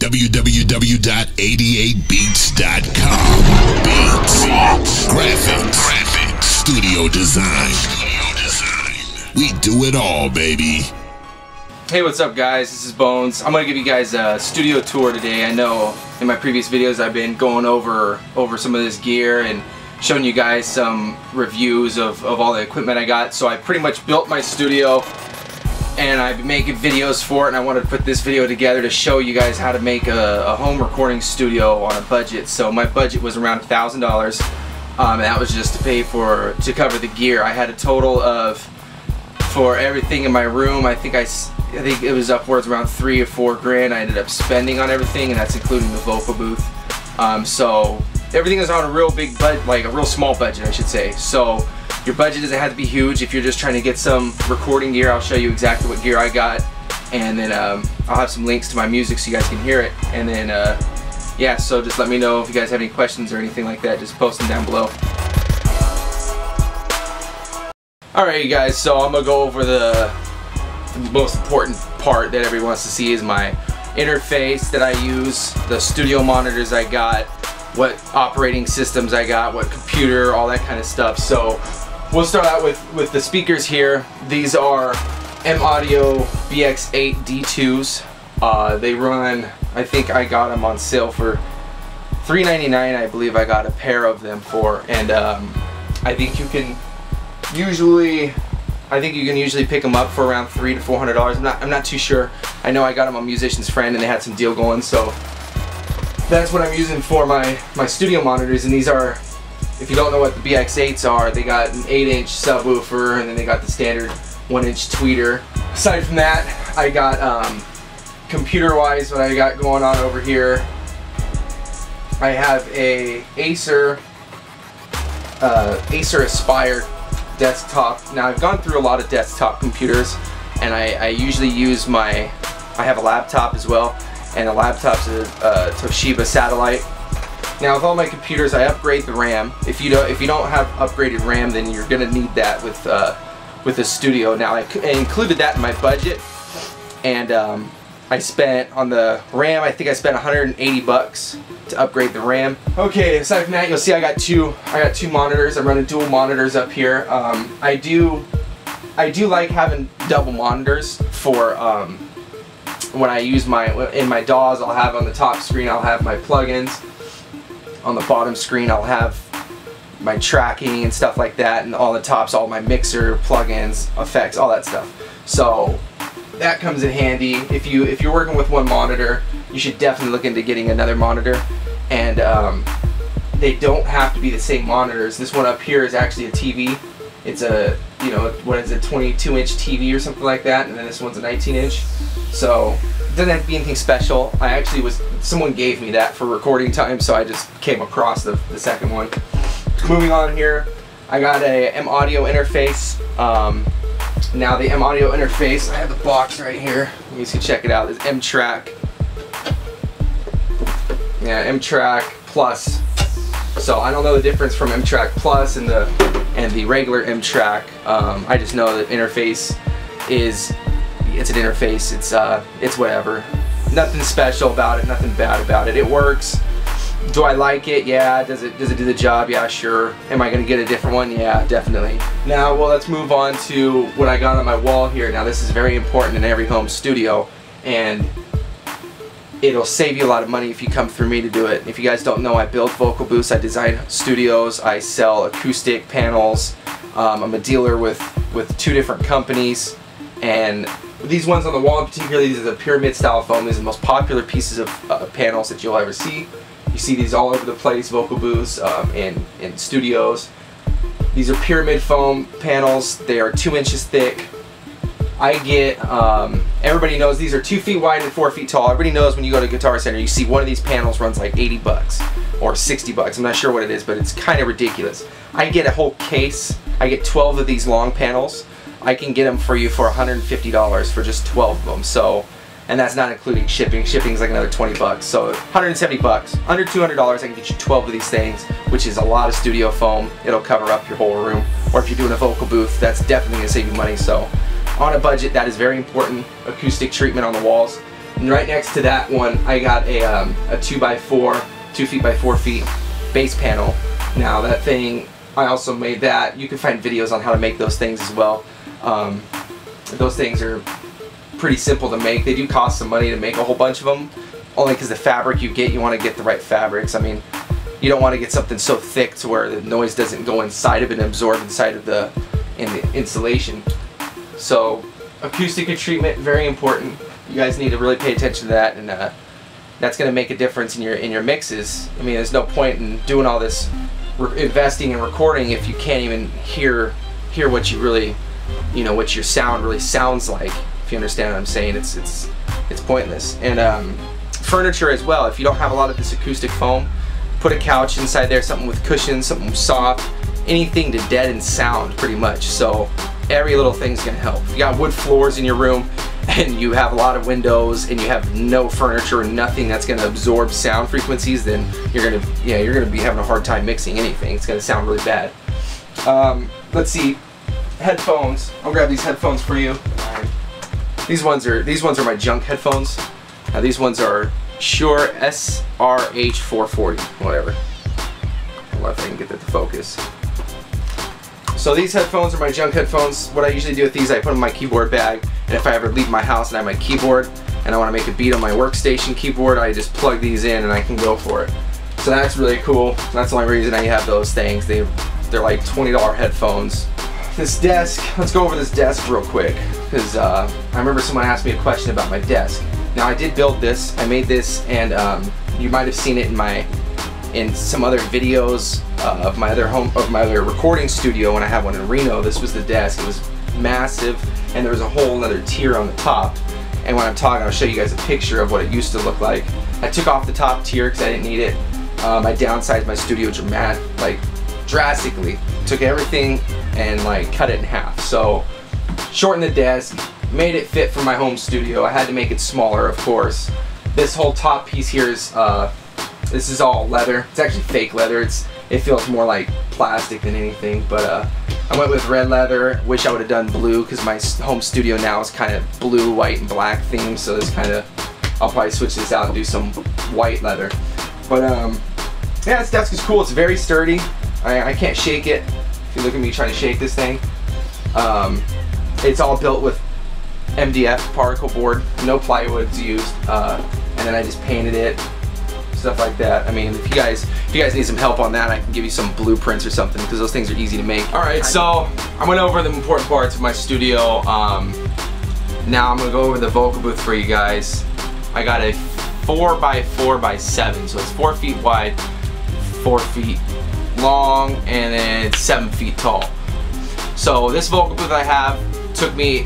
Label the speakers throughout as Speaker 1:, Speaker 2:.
Speaker 1: www.88beats.com. Beats, graphics, studio design. We do it all, baby.
Speaker 2: Hey, what's up guys? This is Bones. I'm going to give you guys a studio tour today. I know in my previous videos I've been going over some of this gear and showing you guys some reviews of all the equipment I got. So I pretty much built my studio and I've been making videos for it, and I wanted to put this video together to show you guys how to make a home recording studio on a budget. So my budget was around $1,000, and that was just to cover the gear. I had a total of, for everything in my room, I think it was upwards around $3 or $4 grand I ended up spending on everything, and that's including the vocal booth. So everything is on a real big budget, like a real small budget I should say. So your budget doesn't have to be huge. If you're just trying to get some recording gear, I'll show you exactly what gear I got, and then I'll have some links to my music so you guys can hear it. And then yeah, so just let me know if you guys have any questions or anything like that. Just post them down below. Alright you guys, so I'm gonna go over the most important part that everyone wants to see is my interface that I use, the studio monitors I got, what operating systems I got, what computer, all that kind of stuff. So we'll start out with the speakers here. These are M-Audio BX8 D2s. They run, I think I got them on sale for $3.99, I believe I got a pair of them for, and I think you can usually pick them up for around $300 to $400. I'm not too sure. I know I got them on Musician's Friend and they had some deal going, so that's what I'm using for my studio monitors. And these are, if you don't know what the BX8s are, they got an 8-inch subwoofer and then they got the standard 1-inch tweeter. Aside from that, I got computer-wise, what I got going on over here, I have a Acer Aspire desktop. Now I've gone through a lot of desktop computers, and I usually use I have a laptop as well, and the laptop's a Toshiba satellite. Now with all my computers, I upgrade the RAM. If you don't have upgraded RAM, then you're gonna need that with the studio. Now I included that in my budget, and I spent on the RAM, I think I spent 180 bucks to upgrade the RAM. Okay, aside from that, you'll see I got two monitors. I'm running dual monitors up here. I do like having double monitors for when I use in my DAWs. I'll have on the top screen, I'll have my plugins. On the bottom screen, I'll have my tracking and stuff like that, and on the tops, all my mixer, plugins, effects, all that stuff. So that comes in handy. If you're working with one monitor, you should definitely look into getting another monitor, and they don't have to be the same monitors. This one up here is actually a TV. It's a, what is it, 22-inch TV or something like that, and then this one's a 19-inch. So it doesn't have to be anything special. Someone gave me that for recording time, so I just came across the second one. Moving on here, I got a M-Audio interface. Now the M-Audio interface, I have the box right here. You guys can check it out. It's M-Track. Yeah, M-Track Plus. So I don't know the difference from M-Track Plus and the regular M-Track. I just know that interface it's an interface. It's whatever. Nothing special about it. Nothing bad about it. It works. Do I like it? Yeah. Does it do the job? Yeah, sure. Am I gonna get a different one? Yeah, definitely. Now, well, let's move on to what I got on my wall here. Now, this is very important in every home studio, and it'll save you a lot of money if you come through me to do it. If you guys don't know, I build vocal booths, I design studios, I sell acoustic panels. I'm a dealer with 2 different companies, and these ones on the wall in particular, these are the pyramid style foam. These are the most popular pieces of panels that you'll ever see. You see these all over the place, vocal booths, in studios. These are pyramid foam panels. They are 2 inches thick. I get, everybody knows these are 2 feet wide and 4 feet tall. Everybody knows when you go to Guitar Center, you see one of these panels runs like 80 bucks or 60 bucks. I'm not sure what it is, but it's kind of ridiculous. I get a whole case. I get 12 of these long panels. I can get them for you for $150 for just 12 of them. So, and that's not including shipping. Shipping's like another 20 bucks. So 170 bucks, under $200, I can get you 12 of these things, which is a lot of studio foam. It'll cover up your whole room. Or if you're doing a vocal booth, that's definitely gonna save you money. So on a budget, that is very important. Acoustic treatment on the walls. And right next to that one, I got a 2x4, 2 feet by 4 feet bass panel. Now that thing, I also made that. You can find videos on how to make those things as well. Those things are pretty simple to make. They do cost some money to make a whole bunch of them, only because the fabric you get, you want to get the right fabrics. I mean, you don't want to get something so thick to where the noise doesn't go inside of it and absorb inside of the insulation. So acoustic treatment, very important. You guys need to really pay attention to that, and that's going to make a difference in your mixes. I mean, there's no point in doing all this investing and recording if you can't even hear what you really, you know, what your sound really sounds like. If you understand what I'm saying, it's pointless. And furniture as well. If you don't have a lot of this acoustic foam, put a couch inside there, something with cushions, something soft, anything to deaden sound pretty much. So every little thing's gonna help. If you got wood floors in your room and you have a lot of windows and you have no furniture or nothing that's gonna absorb sound frequencies, then you're gonna be having a hard time mixing anything. It's gonna sound really bad. Let's see, headphones. I'll grab these headphones for you. These ones are my junk headphones. Now these ones are Shure SRH440, whatever. I don't know if I can get that to focus. So these headphones are my junk headphones. What I usually do with these, I put them in my keyboard bag, and if I ever leave my house and I have my keyboard and I want to make a beat on my workstation keyboard, I just plug these in and I can go for it. So that's really cool. That's the only reason I have those things. They're like $20 headphones. This desk, let's go over this desk real quick, because I remember someone asked me a question about my desk. Now I did build this, I made this, and you might have seen it in some other videos of my other recording studio when I had one in Reno. This was the desk. It was massive, and there was a whole other tier on the top. And when I'm talking, I'll show you guys a picture of what it used to look like. I took off the top tier because I didn't need it. I downsized my studio drastically. Took everything and like cut it in half. So shortened the desk, made it fit for my home studio. I had to make it smaller, of course. This whole top piece here is this is all leather. It's actually fake leather. It feels more like plastic than anything, but I went with red leather. Wish I would have done blue, because my home studio now is kind of blue, white, and black themed, so this kind of, I'll probably switch this out and do some white leather. But yeah, this desk is cool. It's very sturdy. I can't shake it. If you look at me trying to shake this thing, it's all built with MDF particle board, no plywood's used, and then I just painted it, stuff like that. I mean, if you guys need some help on that, I can give you some blueprints or something, because those things are easy to make. All right, so I went over the important parts of my studio. Now I'm gonna go over the vocal booth for you guys. I got a 4x4x7, so it's 4 feet wide, 4 feet long, and then it's 7 feet tall. So this vocal booth I have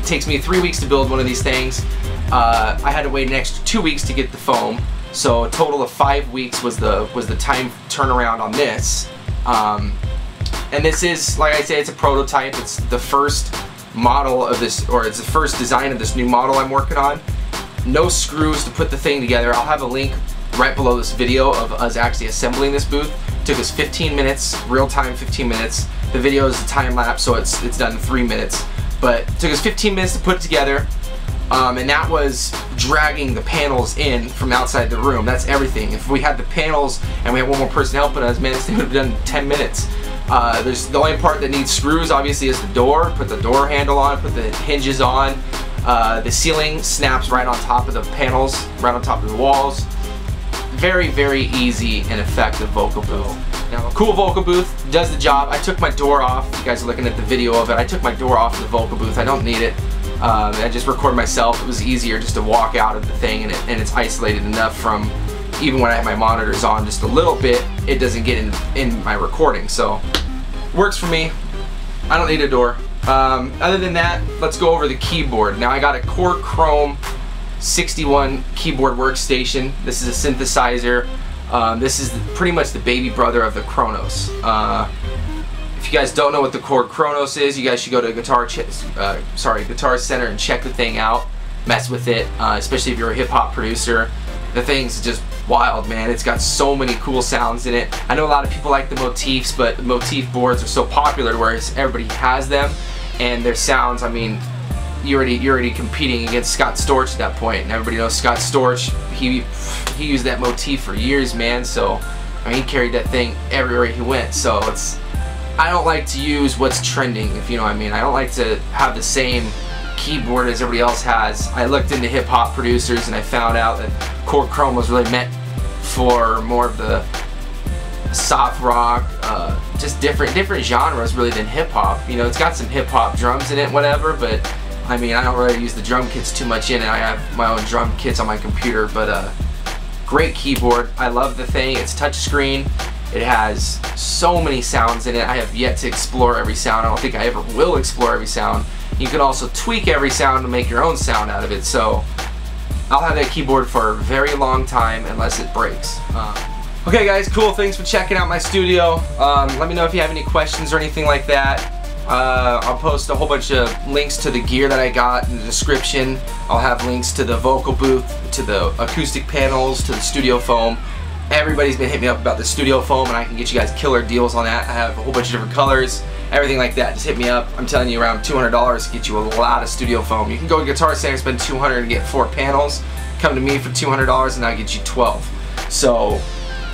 Speaker 2: takes me 3 weeks to build one of these things. I had to wait an extra 2 weeks to get the foam, so a total of 5 weeks was the time turnaround on this. And this is, like I said, it's a prototype. It's the first model of this, or it's the first design of this new model I'm working on. No screws to put the thing together. I'll have a link right below this video of us actually assembling this booth. It took us 15 minutes, real time 15 minutes. The video is a time lapse, so it's done in 3 minutes. But it took us 15 minutes to put together, and that was dragging the panels in from outside the room. That's everything. If we had the panels and we had one more person helping us, man, this thing would have done 10 minutes. There's the only part that needs screws, obviously, is the door. Put the door handle on, put the hinges on. The ceiling snaps right on top of the panels, right on top of the walls. Very, very easy and effective vocal booth. Now, a cool vocal booth does the job. I took my door off. You guys are looking at the video of it. I took my door off the vocal booth. I don't need it. I just record myself. It was easier just to walk out of the thing, and it's isolated enough from, even when I have my monitors on just a little bit, it doesn't get in my recording. So, works for me. I don't need a door. Other than that, let's go over the keyboard. Now I got a Korg Krome 61 keyboard workstation. This is a synthesizer. This is pretty much the baby brother of the Kronos. If you guys don't know what the Korg Kronos is, you guys should go to Guitar Center and check the thing out. Mess with it, especially if you're a hip-hop producer. The thing's just wild, man. It's got so many cool sounds in it. I know a lot of people like the motifs, but the motif boards are so popular where everybody has them, and their sounds, I mean, you're already competing against Scott Storch at that point, and everybody knows Scott Storch. He used that motif for years, man. So I mean, he carried that thing everywhere he went. So I don't like to use what's trending, if you know what I mean. I don't like to have the same keyboard as everybody else has. I looked into hip hop producers and I found out that Korg Krome was really meant for more of the soft rock, just different genres really than hip hop. You know, it's got some hip hop drums in it, whatever, but I mean, I don't really use the drum kits too much in it. I have my own drum kits on my computer, but great keyboard. I love the thing. It's touchscreen. It has so many sounds in it. I have yet to explore every sound. I don't think I ever will explore every sound. You can also tweak every sound to make your own sound out of it. So I'll have that keyboard for a very long time unless it breaks. Okay guys, cool. Thanks for checking out my studio. Let me know if you have any questions or anything like that. I'll post a whole bunch of links to the gear that I got in the description. I'll have links to the vocal booth, to the acoustic panels, to the studio foam. Everybody's been hitting me up about the studio foam, and I can get you guys killer deals on that. I have a whole bunch of different colors, everything like that. Just hit me up. I'm telling you, around $200 to get you a lot of studio foam. You can go to Guitar Center, spend $200 and get 4 panels. Come to me for $200 and I'll get you 12. So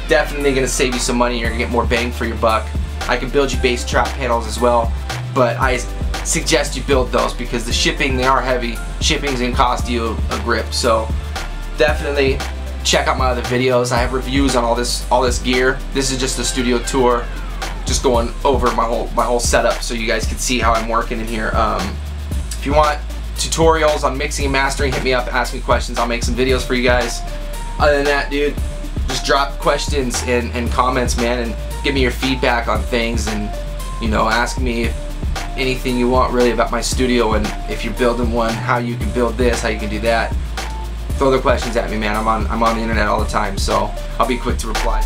Speaker 2: definitely gonna save you some money. You're gonna get more bang for your buck. I can build you bass trap panels as well, but I suggest you build those because the shipping, they are heavy. Shipping's gonna cost you a grip. So definitely check out my other videos. I have reviews on all this gear. This is just a studio tour, just going over my whole setup so you guys can see how I'm working in here. If you want tutorials on mixing and mastering, hit me up, ask me questions. I'll make some videos for you guys. Other than that, dude, just drop questions and comments, man, and give me your feedback on things, and you know, ask me anything you want really about my studio, and if you're building one, how you can build this, how you can do that. Throw the questions at me, man. I'm on the internet all the time, so I'll be quick to reply.